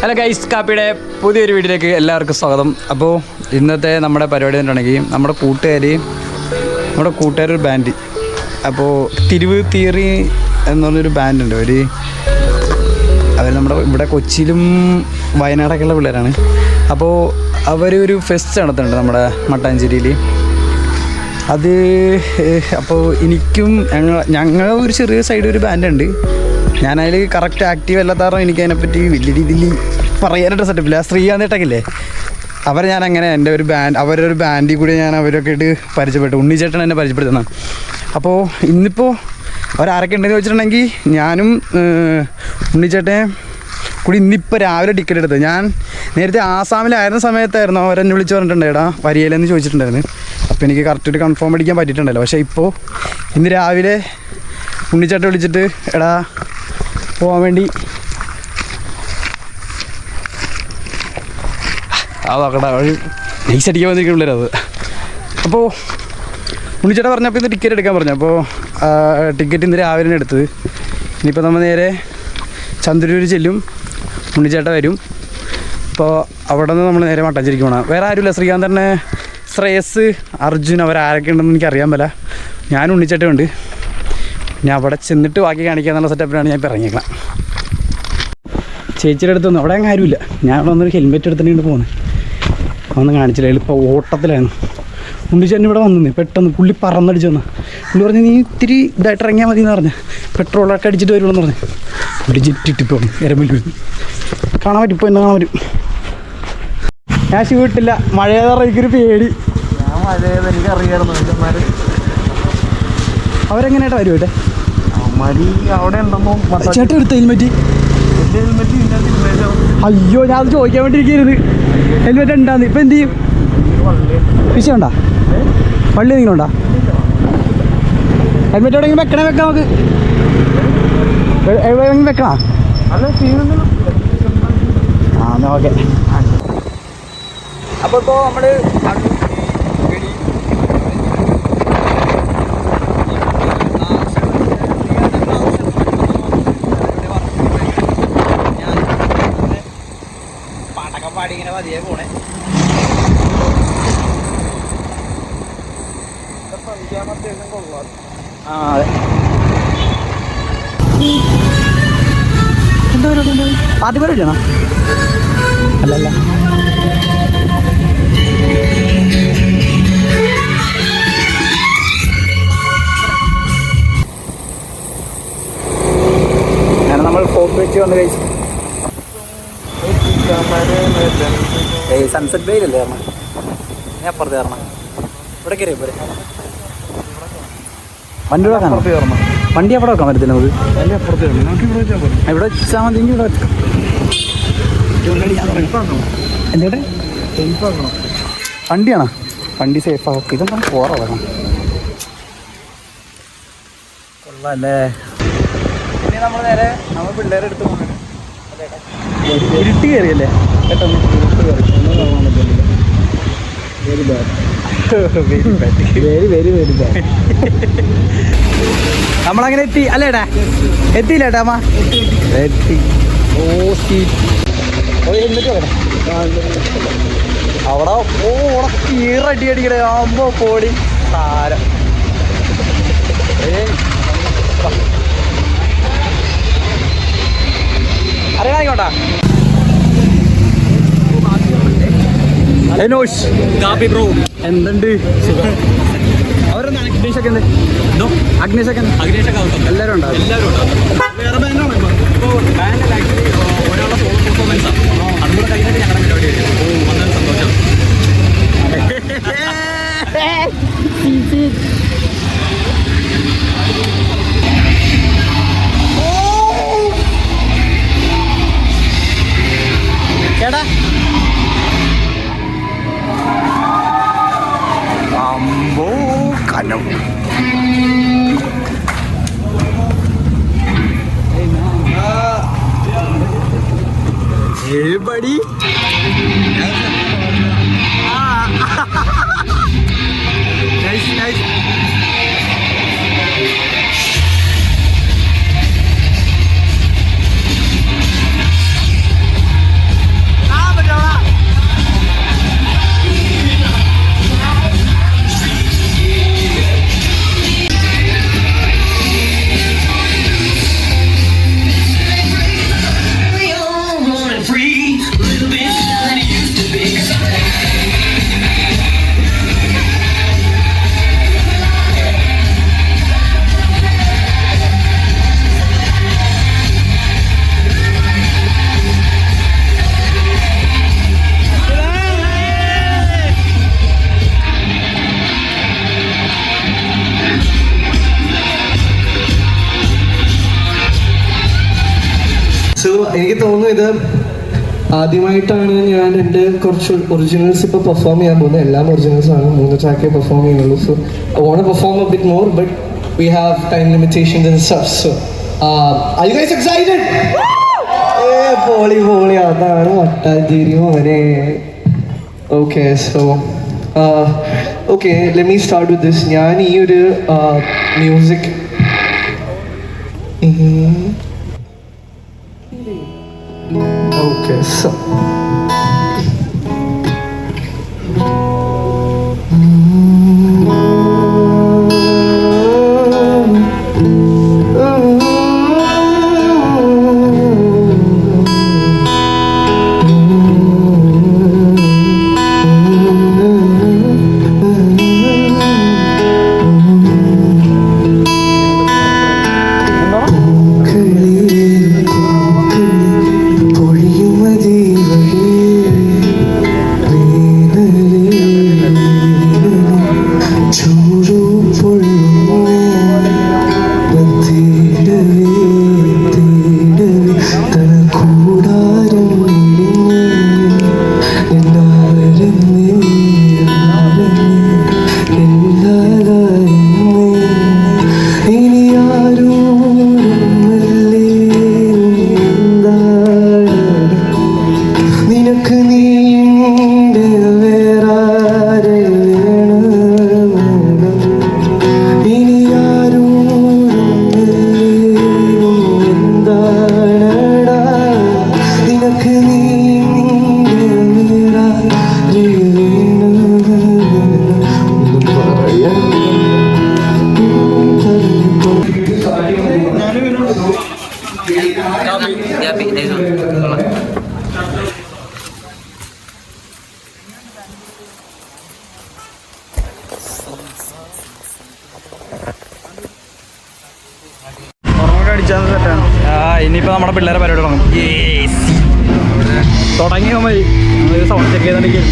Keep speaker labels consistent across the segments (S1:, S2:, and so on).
S1: Hello guys, കാപ്പിയുടെ പുതിയൊരു വീഡിയോയിലേക്ക് എല്ലാവർക്കും സ്വാഗതം. അപ്പോൾ ഇന്നത്തെ നമ്മുടെ പരിപാടി എന്നിട്ടുണ്ടെങ്കിൽ നമ്മുടെ കൂട്ടുകാരൊരു ബാൻഡ്, അപ്പോൾ തിരിവ് തിയറി എന്ന് പറഞ്ഞൊരു ബാൻഡുണ്ട്. അവർ നമ്മുടെ ഇവിടെ കൊച്ചിയിലും വയനാടൊക്കെയുള്ള പിള്ളേരാണ്. അപ്പോൾ അവരൊരു ഫെസ്റ്റ് നടത്തുന്നുണ്ട് നമ്മുടെ മട്ടാഞ്ചേരിയിൽ. അപ്പോൾ എനിക്കും ഞങ്ങൾ ഒരു ചെറിയ സൈഡ് ഒരു ബാൻഡുണ്ട്. ഞാനതിൽ കറക്റ്റ് ആക്റ്റീവ് അല്ലാത്ത എനിക്ക് അതിനെപ്പറ്റി വലിയ രീതിയിൽ പറയാനായിട്ട് സെറ്റപ്പില്ല. ശ്രീകാന്തേട്ടൊക്കെ ഇല്ലേ, അവരെ ഞാൻ അങ്ങനെ എൻ്റെ ഒരു അവരൊരു ബാൻഡിൽ കൂടി ഞാൻ അവരൊക്കെ ആയിട്ട് പരിചയപ്പെട്ടു. ഉണ്ണിച്ചേട്ടൻ എന്നെ പരിചയപ്പെടുത്തുന്നതാണ്. അപ്പോൾ ഇന്നിപ്പോൾ അവരാരൊക്കെ ഉണ്ടെന്ന് വെച്ചിട്ടുണ്ടെങ്കിൽ ഞാനും ഉണ്ണിച്ചേട്ടൻ കൂടി ഇന്നിപ്പോൾ രാവിലെ ടിക്കറ്റ് എടുത്തത്. ഞാൻ നേരത്തെ ആസാമിലായിരുന്ന സമയത്തായിരുന്നു അവരെന്നെ വിളിച്ച് പറഞ്ഞിട്ടുണ്ട്, എടാ വരികയില്ലെന്ന് ചോദിച്ചിട്ടുണ്ടായിരുന്നു. അപ്പോൾ എനിക്ക് കറക്റ്റ് കൺഫേം അടിക്കാൻ പറ്റിയിട്ടുണ്ടല്ലോ. പക്ഷേ ഇപ്പോൾ ഇന്ന് രാവിലെ ഉണ്ണിച്ചേട്ടൻ വിളിച്ചിട്ട് എടാ പോകാൻ വേണ്ടി നോക്കട്ടെ നൈസ് അടിക്കാൻ വന്നിരിക്കുന്ന പിള്ളേരത്. അപ്പോൾ ഉണ്ണിച്ചേട്ടൻ പറഞ്ഞപ്പോൾ ഇന്ന് ടിക്കറ്റ് എടുക്കാൻ പറഞ്ഞു. അപ്പോൾ ടിക്കറ്റ് ഇന്ന് രാവിലെ എടുത്തത്. ഇനിയിപ്പോൾ നമ്മൾ നേരെ ചന്ദ്രൂർ ചെല്ലും, ഉണ്ണിച്ചേട്ടൻ വരും. അപ്പോൾ അവിടെ നിന്ന് നമ്മൾ നേരെ മട്ടാഞ്ചേരിക്ക് പോകണം. വേറെ ആരുമില്ല, ശ്രീകാന്തനെ, ശ്രേയസ്, അർജുൻ, അവരാരൊക്കെ ഉണ്ടെന്ന് എനിക്കറിയാൻ പറ്റില്ല. ഞാൻ ഉണ്ണിച്ചേട്ടൻ ഉണ്ട്. ഞാൻ അവിടെ ചെന്നിട്ട് ബാക്കി കാണിക്കാന്നുള്ള സെറ്റപ്പിലാണ് ഞാൻ ഇപ്പോൾ ഇറങ്ങിയേക്കണം. ചേച്ചിയുടെ അടുത്തൊന്നും അവിടെ അങ്ങ് ആരുമില്ല. ഞാൻ അവിടെ വന്നൊരു ഹെൽമെറ്റ് എടുത്തിട്ട് പോകുന്നത് ഒന്നും കാണിച്ചില്ല. എളുപ്പം ഓട്ടത്തിലായിരുന്നു. ഉണ്ണിച്ചേട്ടൻ ഇവിടെ വന്നു പെട്ടെന്ന് പുള്ളി പറന്നടിച്ച് വന്നു. പുള്ളി പറഞ്ഞു നീ ഇത്തിരി ഇതായിട്ട് ഇറങ്ങിയാൽ മതി എന്ന് പറഞ്ഞു. പെട്രോളൊക്കെ അടിച്ചിട്ട് വരുള്ളൂ എന്ന് പറഞ്ഞു. ഒരു ജെറ്റിട്ടിട്ട് വന്നു എരമ്പല്ലൂർ. കാണാൻ പറ്റും, ഇപ്പോൾ എന്നെ കാണാൻ പറ്റും. ഞാൻ ഷൂട്ടില്ല, മഴയെന്ന് എനിക്കൊരു പേടി.
S2: ഞാൻ മഴയത് എനിക്കറിയായിരുന്നു.
S1: അവരെങ്ങനെയായിട്ട് വരും കേട്ടെ
S2: മടി അവിടെ ഉണ്ടെന്നോ
S1: ചേട്ടൻ എടുത്ത ഹെൽമെറ്റ്. അയ്യോ, ഞാൻ അത് ചോദിക്കാൻ വേണ്ടിയിരിക്കരുത്. ഹെൽമെറ്റ് ഉണ്ടാന്ന്. ഇപ്പം എന്ത് ചെയ്യും? വിഷയമുണ്ടാ? പള്ളി എന്തെങ്കിലും ഉണ്ടാ? ഹെൽമെറ്റ് എവിടെയെങ്കിലും വെക്കാം നമുക്ക്. എവിടെയെങ്കിലും വെക്കണോ? ആ എന്നാൽ ഓക്കെ. അപ്പോൾ ഇപ്പോൾ നമ്മൾ ഇങ്ങനെ പതിയെ പോണേ. ആ അതെ, എന്താ പാർട്ടി പരിപാടിയാണോ? അല്ലല്ല, കാരണം നമ്മൾ ഫോർട്ട് വെച്ച് വന്ന് കഴിച്ചു. സൺസെറ്റ് ബേയിലല്ലേ കാരണം ഞാൻ അപ്പുറത്ത് കയറണം. ഇവിടെ കയറിയ പോലെ വണ്ടി ഇവിടെ കയറണം. വണ്ടി അവിടെ വെക്കാൻ പറ്റത്തില്ല നമുക്ക്. ഇവിടെ വെച്ചാൽ മതി. ഇവിടെ എന്തേട്ടെ വണ്ടിയാണോ? വണ്ടി സേഫ് ആക്കി. ഇതൊന്നും പോറടക്കണം കൊള്ളാല്ലേ. ഇനി നമ്മൾ നേരെ നമ്മൾ പിള്ളേരെ എടുത്ത് പോകുന്നത് ഇരുട്ടി കയറിയല്ലേ പെട്ടെന്ന്. നമ്മളങ്ങനെ എത്തി അല്ലേടാ? എത്തിയില്ലേട്ടാ അമ്മ? എത്തി. അവിടെ കീറടി അടിക്കടേ ആകുമ്പോ പോടി താരം. അറിയാണിക്കോട്ടാ എന്തുണ്ട്? അവരൊന്ന് അഗ്നേഷൊക്കെ എല്ലാവരും ഉണ്ടാവും. വേറെ ബാൻഡാണ് ഇപ്പോൾ ബാൻഡ് ആക്ച്വലി ഒരാളുടെ സോളോ പെർഫോമൻസാണ്. അതുകൂടെ കഴിഞ്ഞിട്ട് ഞങ്ങളുടെ പരിപാടി വന്നൊരു സന്തോഷം. ചേട്ടാ അമ്പോ കനം everybody nice.
S3: തോന്നുന്നു ഇത് ആദ്യമായിട്ടാണ് ഞാൻ എൻ്റെ കുറച്ച് ഒറിജിനൽസ് ഇപ്പോൾ പെർഫോം ചെയ്യാൻ പോകുന്നത്. എല്ലാം ഒറിജിനൽസ് ആണ്, 3 ട്രാക്കേ പെർഫോം ചെയ്യുന്നുള്ളൂ. So I won't perform a bit more, but we have time limitations and stuff. So are you guys excited? പോളി അതാണ് വട്ടാതിരി മോനെ. Okay, so okay, let me start with this. ഞാൻ ഈ ഒരു മ്യൂസിക് okay, so
S1: ഇനിയിപ്പോൾ നമ്മുടെ പിള്ളേരെ പരിപാടി തുടങ്ങിയ മതി. സൗണ്ട് ചെക്ക് ചെയ്തോണ്ടിരിക്കും.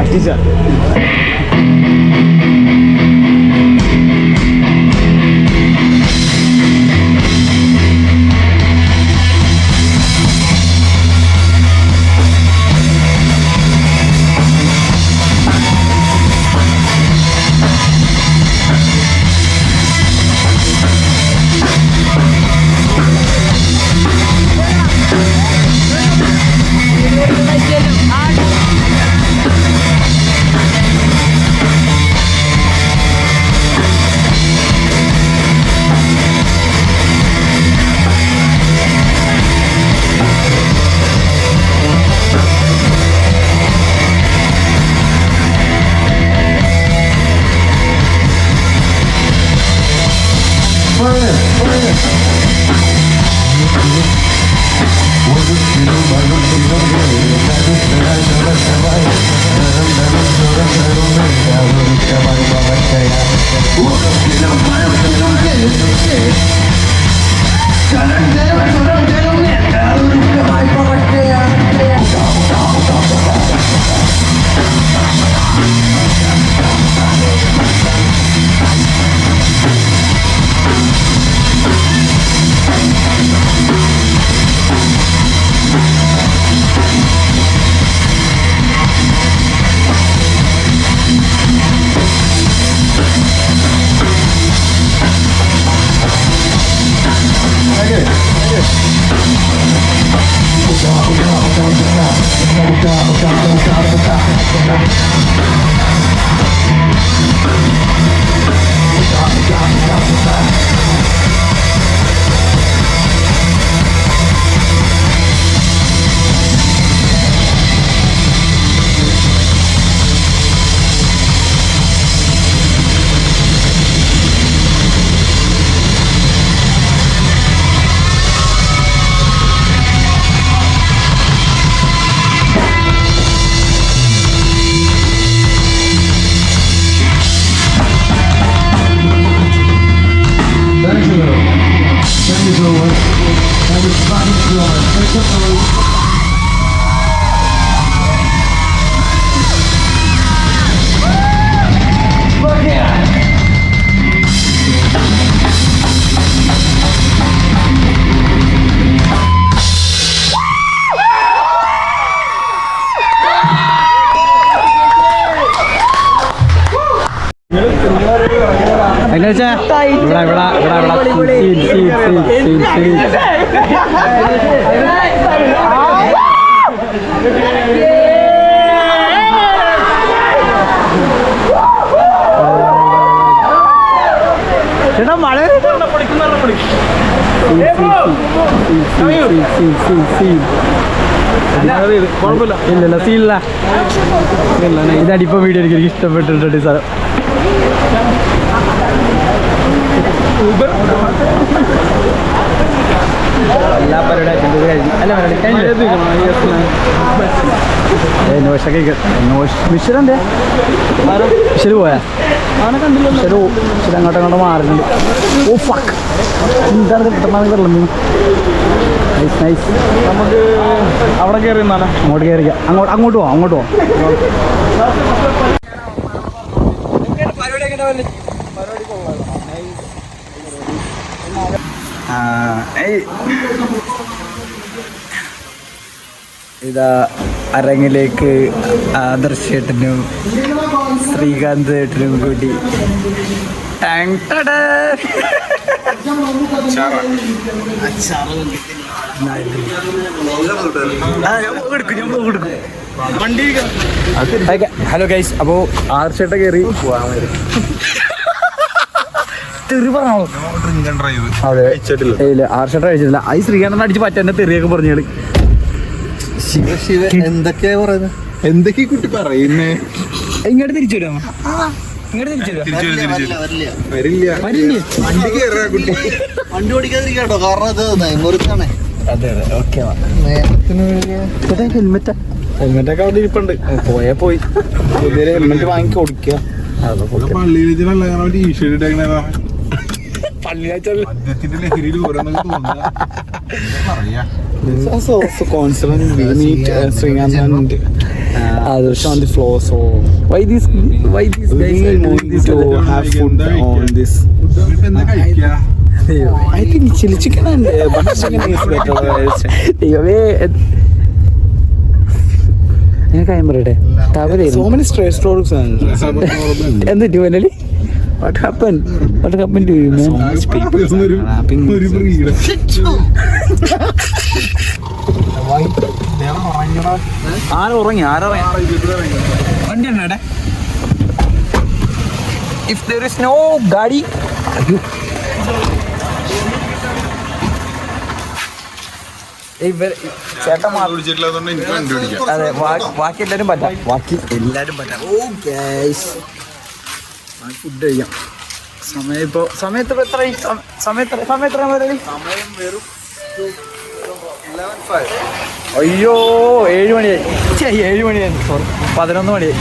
S1: പറ്റിച്ച. ചേട്ടാ മഴ ഇല്ലല്ല സീനില്ല ഇതടിപ്പം വീഡിയോ എനിക്ക് ഇഷ്ടപ്പെട്ടിട്ടുണ്ട് സാർ. എല്ലാ പരിപാടിയും മിഷലെന്തേ മിഷല് പോയാ മിഷല് അങ്ങോട്ടും മാറുന്നുണ്ട്. ഓ ഫക്ക് എന്താണ് കിട്ടുന്നത് വെള്ളം. Nice nice. നമുക്ക് അവിടെ കയറി നിന്നാലോ? അങ്ങോട്ട് കയറിക്കാം. അങ്ങോട്ട് പോവാം. അങ്ങോട്ട് പോവാം. ഇതാ അരങ്ങിലേക്ക് ആദർശ് ചേട്ടനും ശ്രീകാന്ത് ചേട്ടനും കൂടി ഹലോ ഗൈസ്. അപ്പോൾ ആദർശ് ചേട്ടൻ കയറി തെറി പറഞ്ഞോ? അതെ ഇല്ല ആർഷേട്ടൻ കഴിച്ചിട്ടില്ല. അത് ശ്രീകാന്തൻ അടിച്ച് പറ്റ എന്നെ തെറിയൊക്കെ പറഞ്ഞാല്
S2: എന്തൊക്കെയാ പറയുന്നത്? എന്തൊക്കെയാ കുട്ടി പറയുന്നേ?
S1: ഇങ്ങോട്ട് തിരിച്ചു വരാമോ? ഇങ്ങോട്ട് തിരിച്ചു
S2: വണ്ടി ഓടിക്കാതിരിക്കട്ടോ, കാരണം അത് നെയ്മുറിച്ചാണേ.
S1: അതെ അതെ ഓക്കെ. ഹെൽമെറ്റാ ഹെൽമെറ്റൊക്കെ അവിടെ ഇരിപ്പുണ്ട്. പോയാ പോയി. പുതിയ ഹെൽമെറ്റ് വാങ്ങിക്ക് ഓടിക്കുക.
S4: on the floor. So why these guys are moving to have food on this? I think chili chicken and butter chicken is better. So many stress products. And the duality. What happened? What happened to you, man? So much people rapping. If there is no gadi, അതെ ബാക്കി എല്ലാവരും പറ്റാം ഓ guys food കഴിക്കാം. സമയത്ത് അയ്യോ 7 മണിയായി. 7 മണിയായി, sorry 11 മണിയായി.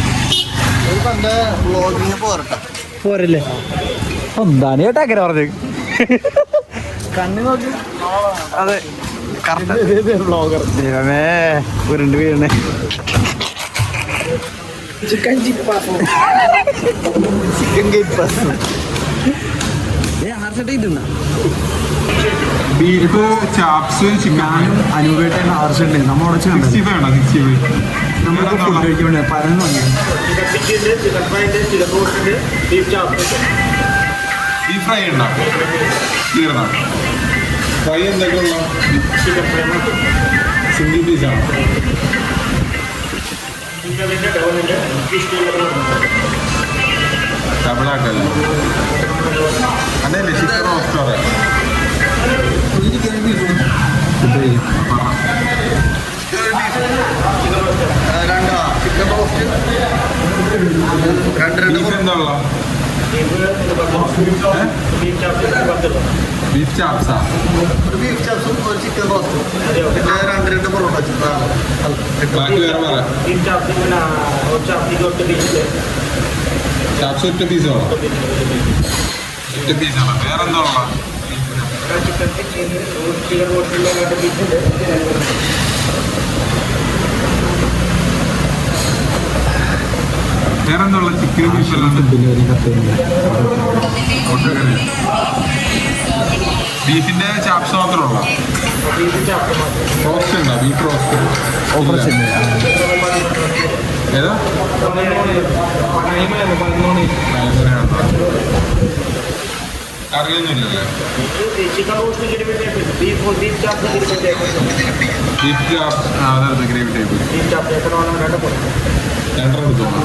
S4: പോരല്ലേ? എന്താണ് ചേട്ടാ അങ്ങനെ പറഞ്ഞത്? കണ്ണി നോക്കി. അതെ ബ്ലോഗർ. ദൈവമേ ഉരുണ്ട് വീഴണേ. ചിക്കൻ
S2: ബീഫ് ചാപ്സ് ചിക്കനും
S1: അനുഭവമായിട്ട് ആവശ്യമുണ്ട്. നമ്മളോട് നമുക്ക് ഫുഡ് കഴിക്കാൻ വേണ്ടി പരന്നു
S2: ബീഫ് ഫ്രൈ ഉണ്ടോ? തീർന്നോ? ഫ്രൈ എന്തൊക്കെയുള്ള സിംഗിൾ പീസാണോ? ഡബിളാക്കല്ലേ? അതല്ലേ ചിക്കൻ റോസ്റ്റ് പറയാം. ചിക്കൻ റോസ്റ്റ് ബീഫ് എന്താ ഉള്ള? ബീഫ് ചാപ്സാ? ഒരു ബീഫ് ചാപ്സും ഒരു ചിക്കൻ റോസ്റ്റും പിന്നെ 2 പൊറോട്ട. ബാക്കി വേറെ പറയാം. ചാപ്സ് ഒറ്റ പീസാണോ? ഒറ്റ പീസാണോ? വേറെന്താ ഉള്ള? വേറെന്താ ഉള്ള? ചിക്കൻ ബീഫ് ബീഫിന്റെ ചാപ്സ് മാത്രമുള്ള റോസ്റ്റ് ഉണ്ടോ? ബീഫ് റോസ്റ്റ് ഏതാ? അറിയൊന്നുമില്ലല്ലേ? ബീഫ് ചാപ്സ് അതെ ഗ്രേവി ടൈപ്പ് 2 എടുത്തോളാം.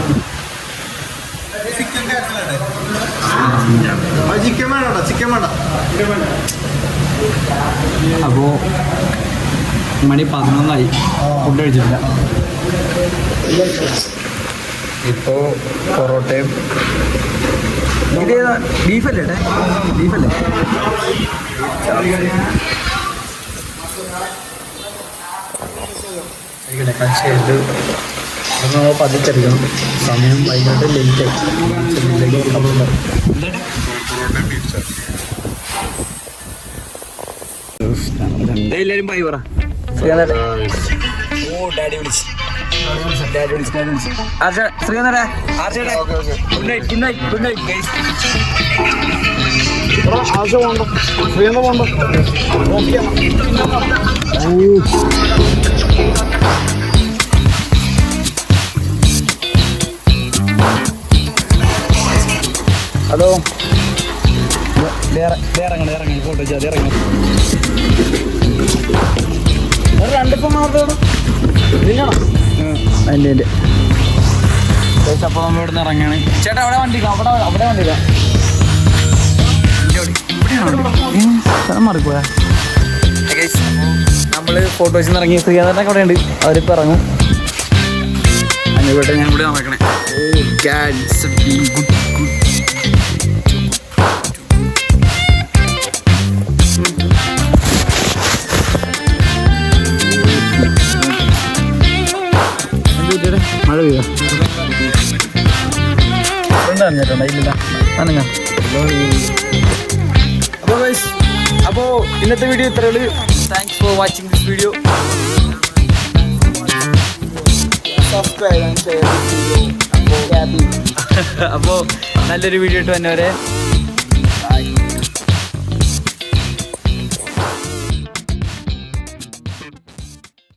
S2: ചിക്കൻ വേണ്ട, ചിക്കൻ വേണ്ട.
S1: അപ്പോൾ മണി 11 ഫുഡ് കഴിച്ചിട്ടില്ല. ഇപ്പോൾ പൊറോട്ടയും ബീഫല്ലേ ഏട്ടാ? ബീഫല്ലേ? കഴിച്ചിട്ട് പതിച്ചടിക്കണം. സമയം വൈകിട്ട് ലേറ്റായി. എല്ലാവരും ബൈ പറ. ഓ ഡാഡി വിളിച്ച്. Sreekanta good night guys. Asha പോണ്ടോ? ശ്രീകണ്ഠ പോണ്ടോ? ഓക്കെ. ഹലോ, ഇറങ്ങി ഫോട്ടോ വെച്ചാൽ ഇറങ്ങി. 2 മാത്രം അതിൻ്റെ അപ്പോൾ നമ്മൾ ഇവിടെ നിന്ന് ഇറങ്ങാണ്. ചേട്ടാ അവിടെ വണ്ടി സ്ഥലം മാറിപ്പോയാ. നമ്മൾ ഫോട്ടോസിൽ നിന്ന് ഇറങ്ങി. ശ്രീകാന്തനൊക്കെ അവിടെ ഉണ്ട്, അവരിപ്പോൾ ഇറങ്ങും. അതിൻ്റെ ഞാൻ ഇവിടെ നടക്കണേ. ഗുഡ്. മഴ പെയ്യാ അപ്പോൾ ഇന്നത്തെ വീഡിയോ ഇത്രയേ ഉള്ളൂ. Thanks for watching this video.
S4: subscribe and share this video. I'm very happy.
S1: അപ്പോൾ നല്ലൊരു വീഡിയോ ഇട്ട് വന്നവരെ